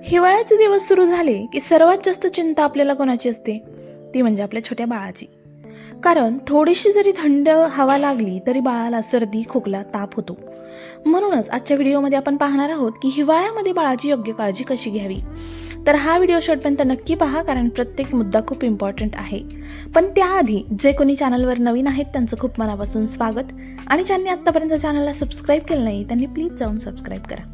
हिवाळ्याचे दिवस सुरू झाले की सर्वात जास्त चिंता आपल्याला कोणाची असते, ती म्हणजे आपल्या छोट्या बाळाची. कारण थोडीशी जरी थंड हवा लागली तरी बाळाला सर्दी, खोकला, ताप होतो. म्हणूनच आजच्या व्हिडिओमध्ये आपण पाहणार आहोत की हिवाळ्यामध्ये बाळाची योग्य काळजी कशी घ्यावी. तर हा व्हिडिओ शेवटपर्यंत नक्की पहा, कारण प्रत्येक मुद्दा खूप इम्पॉर्टंट आहे. पण त्याआधी जे कोणी चॅनलवर नवीन आहेत त्यांचं खूप मनापासून स्वागत, आणि ज्यांनी आत्तापर्यंत चॅनलला सबस्क्राईब केलं नाही त्यांनी प्लीज जाऊन सबस्क्राईब करा.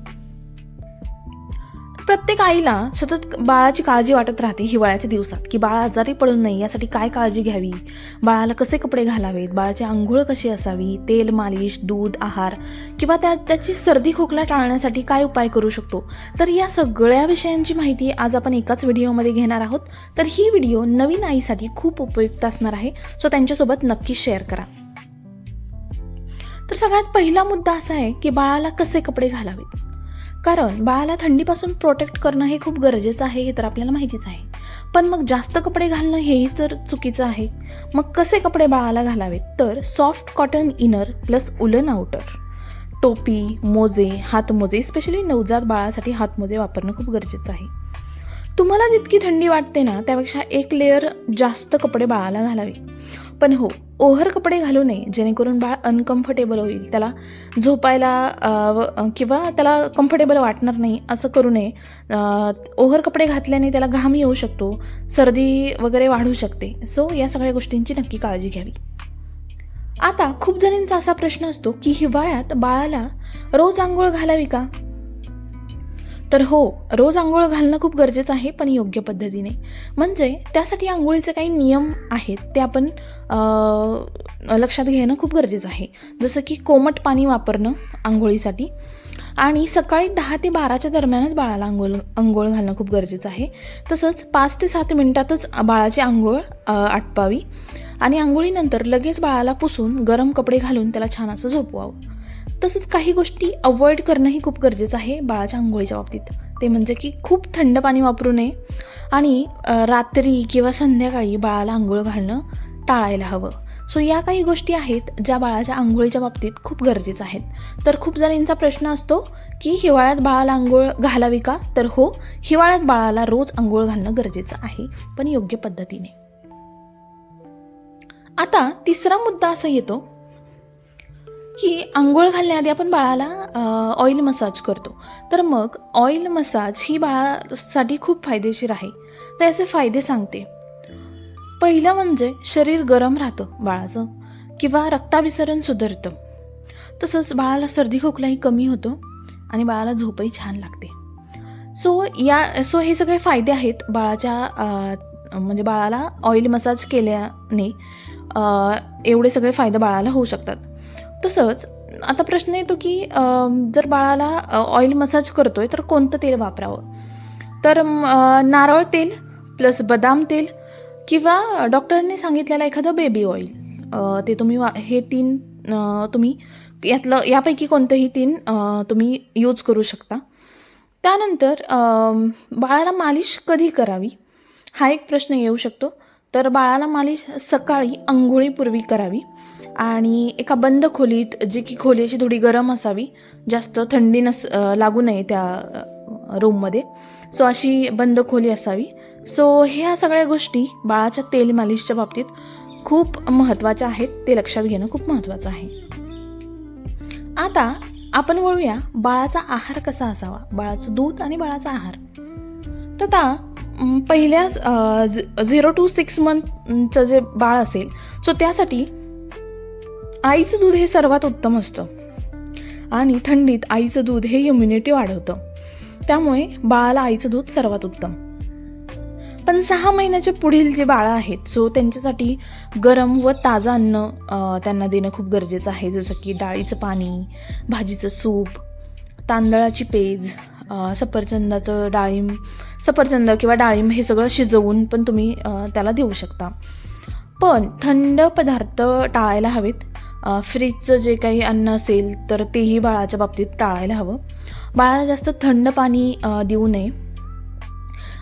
प्रत्येक आईला सतत बाळाची काळजी वाटत राहते हिवाळ्याच्या दिवसात, की बाळ आजारी पडू नये यासाठी काय काळजी घ्यावी, बाळाला कसे कपडे घालावेत, बाळाची आंघोळ कशी असावी, तेल, मालिश, दूध, आहार किंवा त्याची सर्दी खोकला टाळण्यासाठी काय उपाय करू शकतो. तर या सगळ्या विषयांची माहिती आज आपण एकाच व्हिडिओमध्ये घेणार आहोत. तर ही व्हिडिओ नवीन आईसाठी खूप उपयुक्त असणार आहे, सो त्यांच्यासोबत नक्की शेअर करा. तर सगळ्यात पहिला मुद्दा असा आहे की बाळाला कसे कपडे घालावेत. कारण बाळाला थंडीपासून प्रोटेक्ट करणं हे खूप गरजेचं आहे, हे तर आपल्याला माहितीच आहे. पण मग जास्त कपडे घालणं हेही तर चुकीचं आहे. मग कसे कपडे बाळाला घालावेत, तर सॉफ्ट कॉटन इनर प्लस उलन आउटर, टोपी, मोजे, हातमोजे, स्पेशली नवजात बाळासाठी हातमोजे वापरणं खूप गरजेचं आहे. तुम्हाला जितकी थंडी वाटते ना, त्यापेक्षा एक लेअर जास्त कपडे बाळाला घालावे. पण हो, ओव्हर कपडे घालू नये, जेणेकरून बाळ अनकम्फर्टेबल होईल, त्याला झोपायला किंवा त्याला कम्फर्टेबल वाटणार नाही असं करू नये. ओव्हर कपडे घातल्याने त्याला घाम येऊ शकतो, सर्दी वगैरे वाढू शकते. सो या सगळ्या गोष्टींची नक्की काळजी घ्यावी. आता खूप जणींचा असा प्रश्न असतो की हिवाळ्यात बाळाला रोज आंघोळ घालावी का. तर हो, रोज आंघोळ घालणं खूप गरजेचं आहे, पण योग्य पद्धतीने. म्हणजे त्यासाठी आंघोळीचे काही नियम आहेत ते आपण लक्षात घेणं खूप गरजेचं आहे. जसं की कोमट पाणी वापरणं आंघोळीसाठी, आणि सकाळी 10 ते 12च्या दरम्यानच बाळाला आंघोळ घालणं खूप गरजेचं आहे. तसंच 5 ते 7 मिनिटातच बाळाची आंघोळ आटपावी, आणि आंघोळीनंतर लगेच बाळाला पुसून गरम कपडे घालून त्याला छान असं झोपवावं. तसंच काही गोष्टी अवॉइड करणंही खूप गरजेचं आहे बाळाच्या आंघोळीच्या बाबतीत. ते म्हणजे की खूप थंड पाणी वापरू नये, आणि रात्री किंवा संध्याकाळी बाळाला आंघोळ घालणं टाळायला हवं. सो या काही गोष्टी आहेत ज्या बाळाच्या आंघोळीच्या बाबतीत खूप गरजेच्या आहेत. तर खूप जणांचा प्रश्न असतो की हिवाळ्यात बाळाला आंघोळ घालावी का. तर हो, हिवाळ्यात बाळाला रोज आंघोळ घालणं गरजेचं आहे, पण योग्य पद्धतीने. आता तिसरा मुद्दा असा येतो की आंघोळ घालण्याआधी आपण बाळाला ऑइल मसाज करतो. तर मग ऑइल मसाज ही बाळासाठी खूप फायदेशीर आहे. तर याचे फायदे सांगते. पहिलं म्हणजे शरीर गरम राहतं बाळाचं, किंवा रक्ताभिसरण सुधारतं. तसंच बाळाला सर्दी खोकलाही कमी होतो, आणि बाळाला झोपही छान लागते. सो हे सगळे फायदे आहेत बाळाच्या म्हणजे बाळाला ऑइल मसाज केल्याने एवढे सगळे फायदे बाळाला होऊ शकतात. तसंच आता प्रश्न येतो की जर बाळाला ऑइल मसाज करतोय तर कोणतं तेल वापरावं. तर नारळ तेल प्लस बदाम तेल, किंवा डॉक्टरांनी सांगितलेलं एखादं बेबी ऑइल, ते तुम्ही हे 3 तुम्ही यापैकी कोणतंही 3 तुम्ही यूज करू शकता. त्यानंतर बाळाला मालिश कधी करावी हा एक प्रश्न येऊ शकतो. तर बाळाला मालिश सकाळी अंघोळीपूर्वी करावी, आणि एका बंद खोलीत, जी की खोली अशी थोडी गरम असावी, जास्त थंडी लागू नये त्या रूममध्ये. सो अशी बंद खोली असावी. सो ह्या सगळ्या गोष्टी बाळाच्या तेल मालिशच्या बाबतीत खूप महत्त्वाच्या आहेत, ते लक्षात घेणं खूप महत्त्वाचं आहे. आता आपण वळूया बाळाचा आहार कसा असावा, बाळाचं दूध आणि बाळाचा आहार. तर आता पहिल्या 0 to 6 मंथचं जे बाळ असेल, सो त्यासाठी आईचं दूध हे सर्वात उत्तम असतं, आणि थंडीत आईचं दूध हे इम्युनिटी वाढवतं. त्यामुळे बाळाला आईचं दूध सर्वात उत्तम. पण 6 महिन्याच्या पुढील जे बाळं आहेत, सो त्यांच्यासाठी गरम व ताजं अन्न त्यांना देणं खूप गरजेचं आहे. जसं की डाळीचं पाणी, भाजीचं सूप, तांदळाची पेज, सफरचंद किंवा डाळिंब हे सगळं शिजवून पण तुम्ही त्याला देऊ शकता. पण थंड पदार्थ टाळायला हवेत. फ्रीजचं जे काही अन्न असेल तर तेही बाळाच्या बाबतीत टाळायला हवं. बाळाला जास्त थंड पाणी देऊ नये,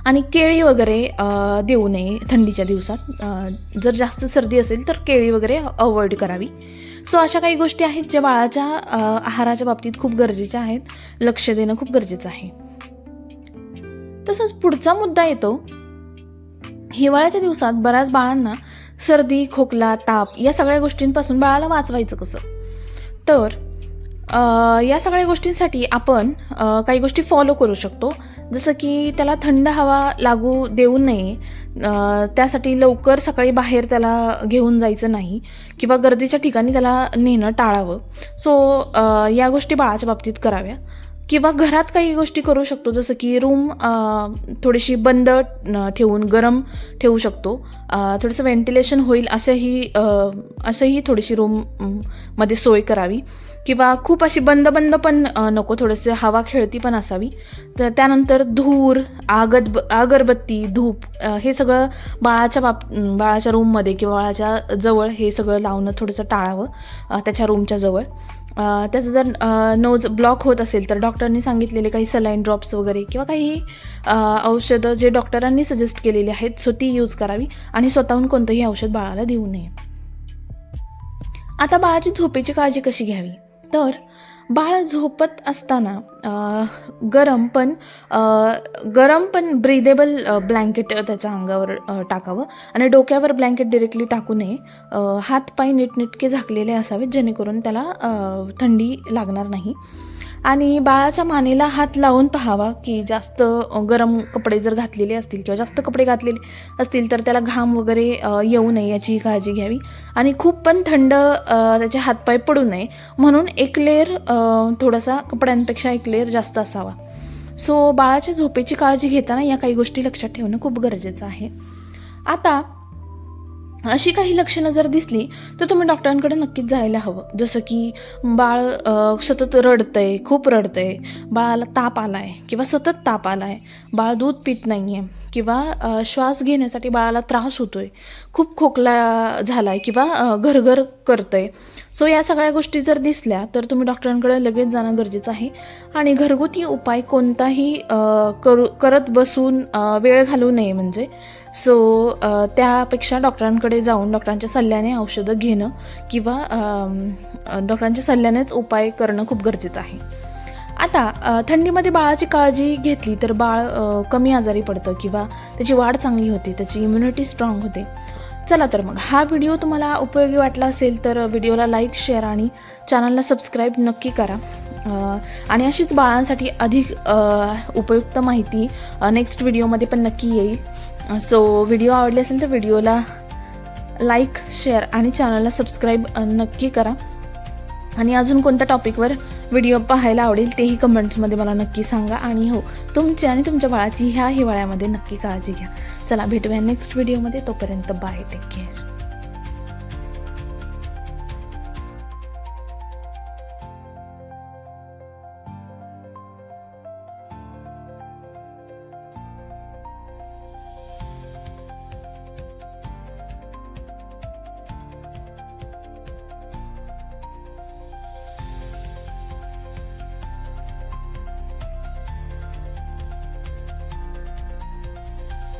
आणि केळी वगैरे देऊ नये थंडीच्या दिवसात. जर जास्त सर्दी असेल तर केळी वगैरे अवॉइड करावी. सो अशा काही गोष्टी आहेत ज्या बाळाच्या आहाराच्या बाबतीत खूप गरजेच्या आहेत, लक्ष देणं खूप गरजेचं आहे. तसंच पुढचा मुद्दा येतो, हिवाळ्याच्या दिवसात बऱ्याच बाळांना सर्दी, खोकला, ताप या सगळ्या गोष्टींपासून बाळाला वाचवायचं कसं? तर या सगळ्या गोष्टींसाठी आपण काही गोष्टी फॉलो करू शकतो. जसं की त्याला थंड हवा लागू देऊ नये, त्यासाठी लवकर सकाळी बाहेर त्याला घेऊन जायचं नाही किंवा गर्दीच्या ठिकाणी त्याला नेणं टाळावं. सो या गोष्टी बाळाच्या बाबतीत कराव्या. किंवा घरात काही गोष्टी करू शकतो, जसं की रूम थोडीशी बंद ठेवून गरम ठेवू शकतो, थोडंसं व्हेंटिलेशन होईल असंही थोडीशी रूम मध्ये सोय करावी. किंवा खूप अशी बंद पण नको, थोडंसं हवा खेळती पण असावी. तर त्यानंतर धूर, अगरबत्ती, धूप हे सगळं बाळाच्या रूममध्ये किंवा बाळाच्या जवळ हे सगळं लावणं थोडंसं टाळावं, त्याच्या रूमच्या जवळ. त्याचं जर नोज ब्लॉक होत असेल तर डॉक्टरांनी सांगितलेले काही सलाईन ड्रॉप्स वगैरे किंवा काही औषधं जे डॉक्टरांनी सजेस्ट केलेली आहेत, सो ती यूज करावी आणि स्वतःहून कोणतंही औषध बाळाला देऊ नये. आता बाळाची झोपेची काळजी कशी घ्यावी? तर बाळ झोपत असताना गरम पण ब्रीदेबल ब्लँकेट त्याच्या अंगावर टाकावं आणि डोक्यावर ब्लँकेट डिरेक्टली टाकू नये. हातपाय नीटनेटके झाकलेले असावेत जेणेकरून त्याला थंडी लागणार नाही. आणि बाळाच्या मानेला हात लावून पाहावा की जास्त गरम कपडे जर घातलेले असतील किंवा जास्त कपडे घातलेले असतील तर त्याला घाम वगैरे येऊ नये याची काळजी घ्यावी. आणि खूप पण थंड त्याचे हातपाय पडू नये म्हणून एक लेअर थोडासा कपड्यांपेक्षा एक लेअर जास्त असावा. सो बाळाच्या झोपेची काळजी घेताना या काही गोष्टी लक्षात ठेवणं खूप गरजेचं आहे. आता अशी काही लक्षणं जर दिसली तर तुम्ही डॉक्टरांकडे नक्कीच जायला हवं. जसं की बाळ सतत रडतंय, खूप रडतंय, बाळाला ताप आलाय किंवा सतत ताप आलाय, बाळ दूध पित नाहीये किंवा श्वास घेण्यासाठी बाळाला त्रास होतोय, खूप खोकला झालाय किंवा घरघर करतंय. सो या सगळ्या गोष्टी जर दिसल्या तर तुम्ही डॉक्टरांकडे लगेच जाणं गरजेचं आहे. आणि घरगुती उपाय कोणताही करत बसून वेळ घालवू नये म्हणजे. सो त्यापेक्षा डॉक्टरांकडे जाऊन डॉक्टरांच्या सल्ल्याने औषधं घेणं किंवा डॉक्टरांच्या सल्ल्यानेच उपाय करणं खूप गरजेचं आहे. आता थंडीमध्ये बाळाची काळजी घेतली तर बाळ कमी आजारी पडतं किंवा त्याची वाढ चांगली होते, त्याची इम्युनिटी स्ट्रॉंग होते. चला तर मग हा व्हिडिओ तुम्हाला उपयोगी वाटला असेल तर व्हिडिओला लाईक, शेअर आणि चॅनलला सबस्क्राईब नक्की करा. आणि अशीच बाळांसाठी अधिक उपयुक्त माहिती नेक्स्ट व्हिडिओमध्ये पण नक्की येईल. सो व्हिडिओ आवडले असेल तर व्हिडिओला लाईक, शेअर आणि चॅनलला सबस्क्राईब नक्की करा. आणि अजून कोणत्या टॉपिकवर व्हिडिओ पाहायला आवडेल तेही कमेंट्समध्ये मला नक्की सांगा. आणि हो, तुमची आणि तुमच्या बाळाची ह्या हिवाळ्यामध्ये नक्की काळजी घ्या. चला भेटूया नेक्स्ट व्हिडिओमध्ये. तोपर्यंत बाय, टेक केअर.